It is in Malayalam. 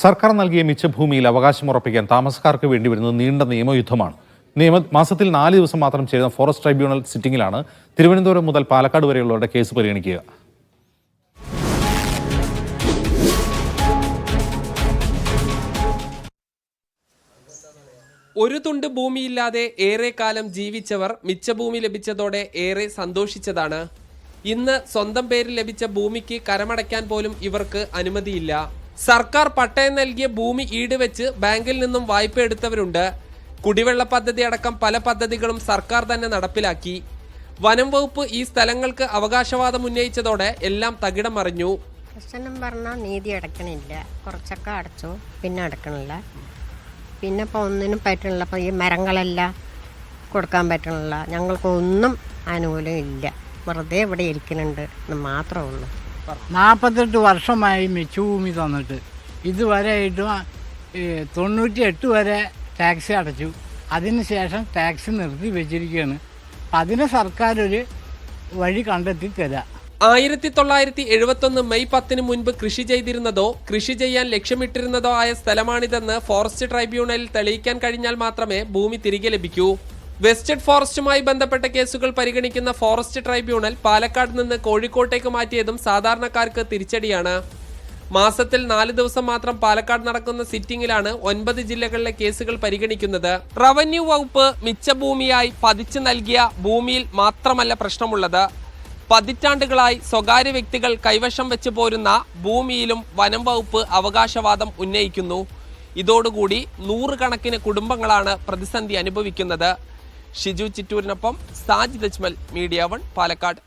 സർക്കാർ നൽകിയ മിച്ചഭൂമിയിൽ അവകാശമുറപ്പിക്കാൻ താമസക്കാർക്ക് വേണ്ടി വരുന്നത് നീണ്ട നിയമയുദ്ധമാണ്. മാസത്തിൽ 4 ദിവസം മാത്രം ചേരുന്ന ഫോറസ്റ്റ് ട്രൈബ്യൂണൽ സിറ്റിംഗിലാണ് തിരുവനന്തപുരം മുതൽ പാലക്കാട് വരെയുള്ളവരുടെ കേസ് പരിഗണിക്കുക. ഒരു തുണ്ട് ഭൂമിയില്ലാതെ ഏറെ കാലം ജീവിച്ചവർ മിച്ചഭൂമി ലഭിച്ചതോടെ ഏറെ സന്തോഷിച്ചതാണ്. ഇന്ന് സ്വന്തം പേരിൽ ലഭിച്ച ഭൂമിക്ക് കരമടയ്ക്കാൻ പോലും ഇവർക്ക് അനുമതിയില്ല. സർക്കാർ പട്ടയം നൽകിയ ഭൂമി ഈടുവെച്ച് ബാങ്കിൽ നിന്നും വായ്പ എടുത്തവരുണ്ട്. കുടിവെള്ള പദ്ധതി അടക്കം പല പദ്ധതികളും സർക്കാർ തന്നെ നടപ്പിലാക്കി. വനം വകുപ്പ് ഈ സ്ഥലങ്ങൾക്ക് അവകാശവാദം ഉന്നയിച്ചതോടെ എല്ലാം തകിടം മറിഞ്ഞു. പ്രശ്നം പറഞ്ഞാൽ നീതി അടക്കണില്ല, കുറച്ചൊക്കെ അടച്ചു, പിന്നെ അടക്കണില്ല. പിന്നെ ഇപ്പോൾ ഒന്നിനും പറ്റണില്ല. ഇപ്പോൾ ഈ മരങ്ങളെല്ലാം കൊടുക്കാൻ പറ്റണില്ല. ഞങ്ങൾക്കൊന്നും അനുകൂലം ഇല്ല. വെറുതെ ഇവിടെ ഇരിക്കുന്നുണ്ട് എന്ന് മാത്രമേ ഉള്ളൂ. 48 വർഷമായി മിച്ചഭൂമി തന്നിട്ട് ഇതുവരെയായിട്ടും 98 വരെ ടാക്സ് അടച്ചു. അതിനുശേഷം ടാക്സ് നിർത്തി വെച്ചിരിക്കുകയാണ്. അതിന് സർക്കാർ ഒരു വഴി കണ്ടെത്തി തരാം. 1971 മെയ് 10 മുൻപ് കൃഷി ചെയ്തിരുന്നതോ കൃഷി ചെയ്യാൻ ലക്ഷ്യമിട്ടിരുന്നതോ ആയ സ്ഥലമാണിതെന്ന് ഫോറസ്റ്റ് ട്രൈബ്യൂണലിൽ തെളിയിക്കാൻ കഴിഞ്ഞാൽ മാത്രമേ ഭൂമി തിരികെ ലഭിക്കൂ. വെസ്റ്റഡ് ഫോറസ്റ്റുമായി ബന്ധപ്പെട്ട കേസുകൾ പരിഗണിക്കുന്ന ഫോറസ്റ്റ് ട്രൈബ്യൂണൽ പാലക്കാട് നിന്ന് കോഴിക്കോട്ടേക്ക് മാറ്റിയതും സാധാരണക്കാർക്ക് തിരിച്ചടിയാണ്. മാസത്തിൽ 4 ദിവസം മാത്രം പാലക്കാട് നടക്കുന്ന സിറ്റിംഗിലാണ് 9 ജില്ലകളിലെ കേസുകൾ പരിഗണിക്കുന്നത്. റവന്യൂ വകുപ്പ് മിച്ചഭൂമിയായി പതിച്ചു നൽകിയ ഭൂമിയിൽ മാത്രമല്ല പ്രശ്നമുള്ളത്. പതിറ്റാണ്ടുകളായി സ്വകാര്യ വ്യക്തികൾ കൈവശം വെച്ച് പോരുന്ന ഭൂമിയിലും വനം വകുപ്പ് അവകാശവാദം ഉന്നയിക്കുന്നു. ഇതോടുകൂടി 100 കണക്കിന് കുടുംബങ്ങളാണ് പ്രതിസന്ധി അനുഭവിക്കുന്നത്. ഷിജു ചിറ്റൂരിനൊപ്പം സാജിദ് അജ്മൽ, മീഡിയ 1 പാലക്കാട്.